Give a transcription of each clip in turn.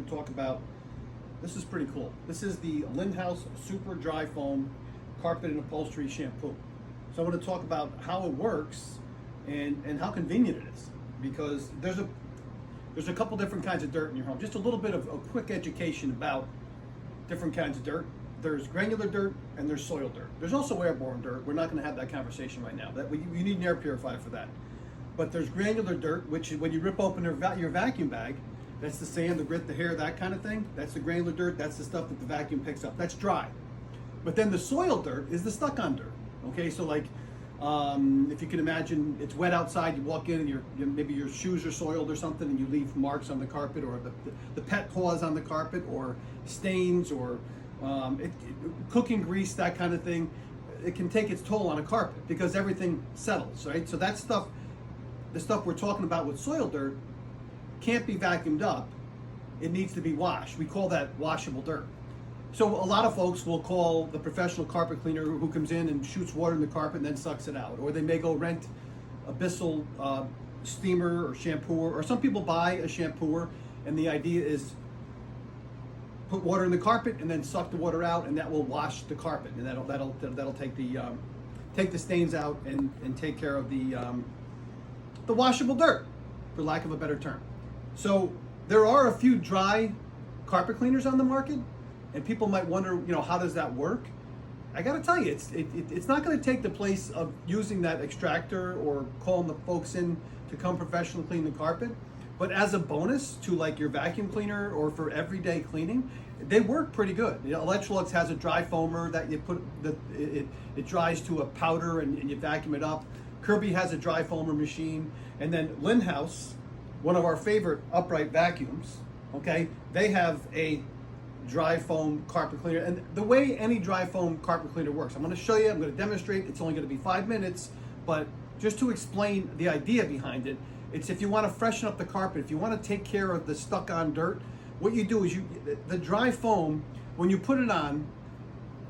Talk about, this is pretty cool. This is the Lindhaus Super Dry Foam Carpet and Upholstery Shampoo. So I want to talk about how it works and how convenient it is, because there's a couple different kinds of dirt in your home. Just a little bit of a quick education about different kinds of dirt. There's granular dirt and there's soil dirt. There's also airborne dirt. We're not going to have that conversation right now. You need an air purifier for that. But there's granular dirt, which is when you rip open your vacuum bag, that's the sand, the grit, the hair, that kind of thing. That's the granular dirt. That's the stuff that the vacuum picks up. That's dry. But then the soil dirt is the stuck-on dirt. Okay, so like if you can imagine, it's wet outside. You walk in and maybe your shoes are soiled or something, and you leave marks on the carpet, or the pet paws on the carpet, or stains, or cooking grease, that kind of thing. It can take its toll on a carpet because everything settles, right? So that stuff, the stuff we're talking about with soil dirt, can't be vacuumed up. It needs to be washed. We call that washable dirt. So a lot of folks will call the professional carpet cleaner who comes in and shoots water in the carpet and then sucks it out. Or they may go rent a Bissell steamer or shampooer, or some people buy a shampooer and the idea is put water in the carpet and then suck the water out, and that will wash the carpet, and that'll take the stains out and take care of the washable dirt, for lack of a better term. So there are a few dry carpet cleaners on the market, and people might wonder, how does that work? I got to tell you, it's not going to take the place of using that extractor or calling the folks in to come professionally clean the carpet. But as a bonus to like your vacuum cleaner or for everyday cleaning, they work pretty good. Electrolux has a dry foamer that you put, it dries to a powder and you vacuum it up. Kirby has a dry foamer machine, and then Lindhaus, one of our favorite upright vacuums, okay, they have a dry foam carpet cleaner. And the way any dry foam carpet cleaner works, I'm going to show you, I'm going to demonstrate. It's only going to be 5 minutes, but just to explain the idea behind it, it's if you want to freshen up the carpet, if you want to take care of the stuck-on dirt, what you do is the dry foam, when you put it on,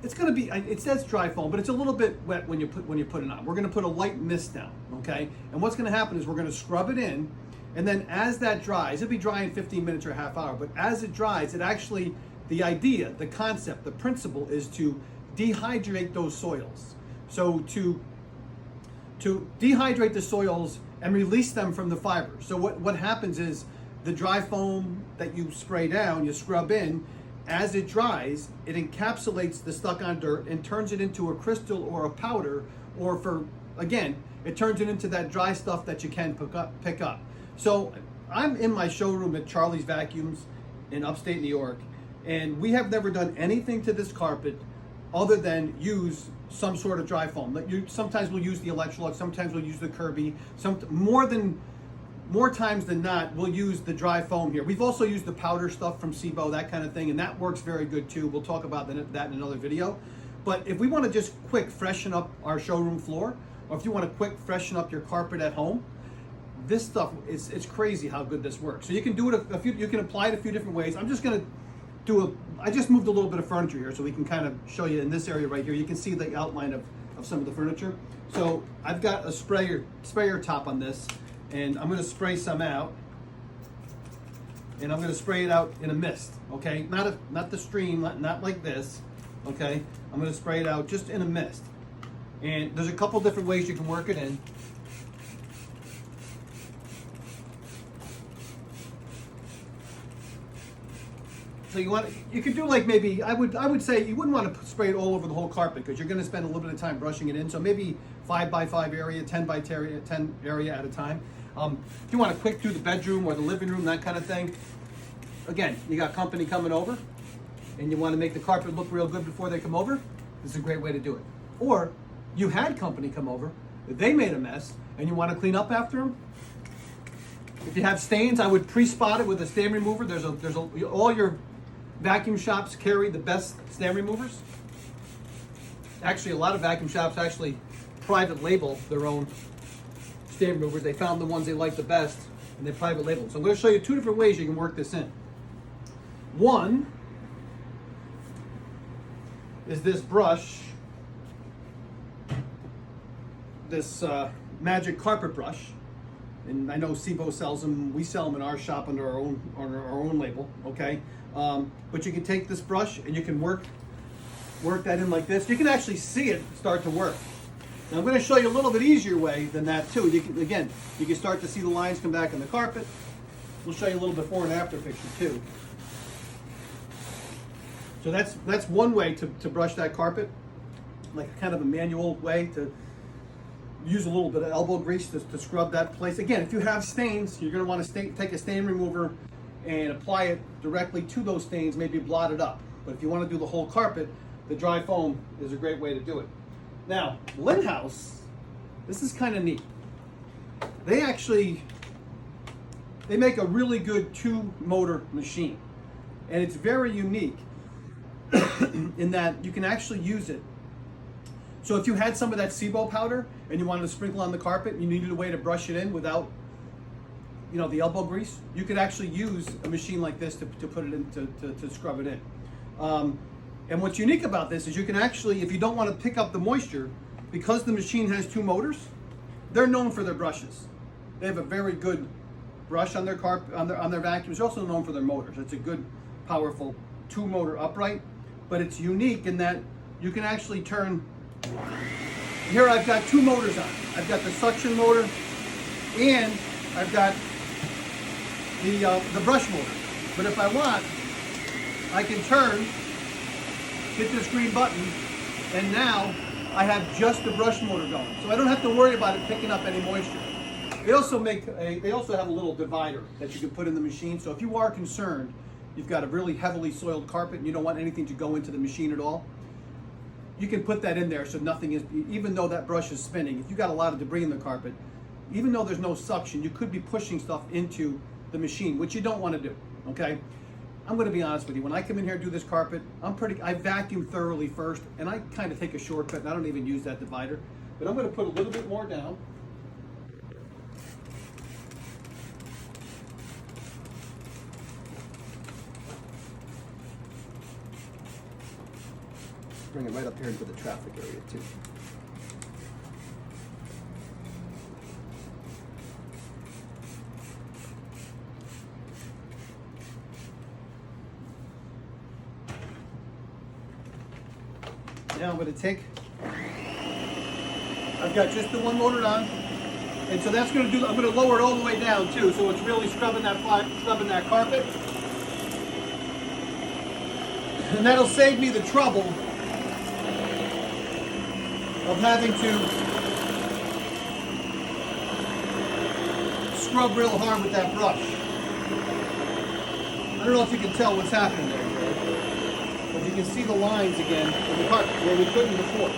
it's going to be, it says dry foam, but it's a little bit wet when you put it on. We're going to put a light mist down, okay? And what's going to happen is we're going to scrub it in, and then as that dries, it'll be dry in 15 minutes or a half hour, but as it dries, it actually, the idea, the concept, the principle is to dehydrate those soils. So to dehydrate the soils and release them from the fiber. So what happens is the dry foam that you spray down, you scrub in, as it dries, it encapsulates the stuck-on dirt and turns it into a crystal or a powder, or it turns it into that dry stuff that you can pick up. So I'm in my showroom at Charlie's Vacuums in upstate New York, and we have never done anything to this carpet other than use some sort of dry foam. Sometimes we'll use the Electrolux, sometimes we'll use the Kirby. More times than not, we'll use the dry foam here. We've also used the powder stuff from SIBO, that kind of thing, and that works very good too. We'll talk about that in another video. But if we want to just quick freshen up our showroom floor, or if you want to quick freshen up your carpet at home, this stuff, it's crazy how good this works. So you can do it you can apply it a few different ways. I'm just going to I just moved a little bit of furniture here so we can kind of show you in this area right here. You can see the outline of some of the furniture. So I've got a sprayer top on this, and I'm going to spray some out, and I'm going to spray it out in a mist, okay? Not the stream, not like this, okay? I'm going to spray it out just in a mist. And there's a couple different ways you can work it in. So you could do like maybe, I would say you wouldn't want to spray it all over the whole carpet because you're going to spend a little bit of time brushing it in. So maybe 5 by 5 area, 10 by 10 area at a time. If you want to quick do the bedroom or the living room, that kind of thing. Again, you got company coming over and you want to make the carpet look real good before they come over, this is a great way to do it. Or you had company come over, they made a mess, and you want to clean up after them. If you have stains, I would pre-spot it with a stain remover. All your vacuum shops carry the best stain removers. Actually, a lot of vacuum shops actually private label their own stain removers. They found the ones they like the best, and they private label them. So I'm going to show you 2 different ways you can work this in. One is this brush, this magic carpet brush. and I know SIBO sells them. We sell them in our shop under our own label. Okay, but you can take this brush and you can work that in like this. You can actually see it start to work. Now I'm going to show you a little bit easier way than that too. You can start to see the lines come back on the carpet. We'll show you a little before and after picture too. So that's one way to brush that carpet, like kind of a manual way to use a little bit of elbow grease to scrub that place. Again, if you have stains, you're going to want to take a stain remover and apply it directly to those stains, maybe blot it up. But if you want to do the whole carpet, the dry foam is a great way to do it. Now, Lindhaus, this is kind of neat. They make a really good 2-motor machine, and it's very unique in that you can actually use it. So if you had some of that SIBO powder and you wanted to sprinkle on the carpet, and you needed a way to brush it in without, the elbow grease, you could actually use a machine like this to put it in, to scrub it in. And what's unique about this is you can actually, if you don't want to pick up the moisture, because the machine has 2 motors, they're known for their brushes. They have a very good brush on their on their vacuums. They're also known for their motors. It's a good, powerful 2-motor upright, but it's unique in that you can actually turn. Here I've got 2 motors on. I've got the suction motor, and I've got the brush motor. But if I want, I can turn, hit this green button, and now I have just the brush motor going. So I don't have to worry about it picking up any moisture. They also have a little divider that you can put in the machine. So if you are concerned, you've got a really heavily soiled carpet and you don't want anything to go into the machine at all, you can put that in there so nothing is, even though that brush is spinning, if you got a lot of debris in the carpet, even though there's no suction, you could be pushing stuff into the machine, which you don't want to do, okay? I'm going to be honest with you. When I come in here and do this carpet, I vacuum thoroughly first, and I kind of take a shortcut, and I don't even use that divider. But I'm going to put a little bit more down. Bring it right up here into the traffic area too. Now I'm going to take, I've got just the 1 motor on, and so that's going to do, I'm going to lower it all the way down too, so it's really scrubbing that carpet. And that'll save me the trouble of having to scrub real hard with that brush. I don't know if you can tell what's happening there. But you can see the lines again of the carpet where we couldn't before.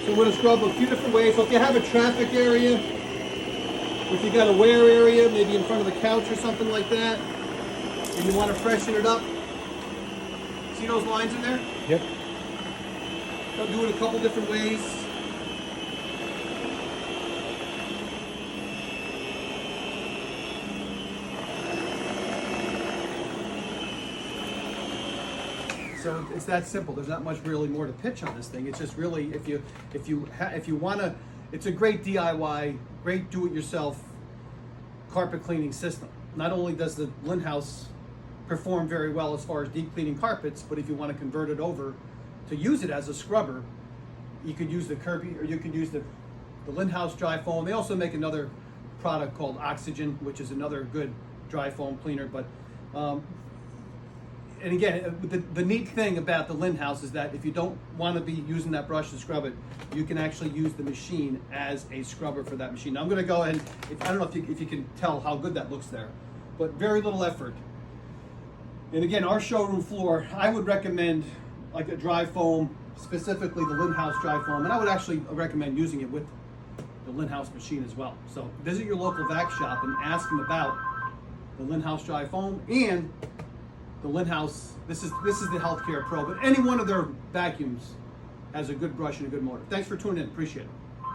So we're going to scrub a few different ways. So if you have a traffic area, if you got a wear area, maybe in front of the couch or something like that, and you want to freshen it up, see those lines in there? Yep. I'll do it a couple different ways. So it's that simple. There's not much really more to pitch on this thing. It's just really if you want to, it's a great DIY, great do-it-yourself carpet cleaning system. Not only does the Lindhaus perform very well as far as deep cleaning carpets, but if you want to convert it over to use it as a scrubber, you could use the Kirby, or you could use the Lindhaus dry foam. They also make another product called Oxygen, which is another good dry foam cleaner. But and again, the neat thing about the Lindhaus is that if you don't want to be using that brush to scrub it, you can actually use the machine as a scrubber for that machine. Now I'm going to go ahead, I don't know if you can tell how good that looks there, but very little effort. And again, our showroom floor, I would recommend like a dry foam, specifically the Lindhaus dry foam, and I would actually recommend using it with the Lindhaus machine as well. So visit your local vac shop and ask them about the Lindhaus dry foam and the Lindhaus. This is the Healthcare Pro, but any one of their vacuums has a good brush and a good motor. Thanks for tuning in. Appreciate it.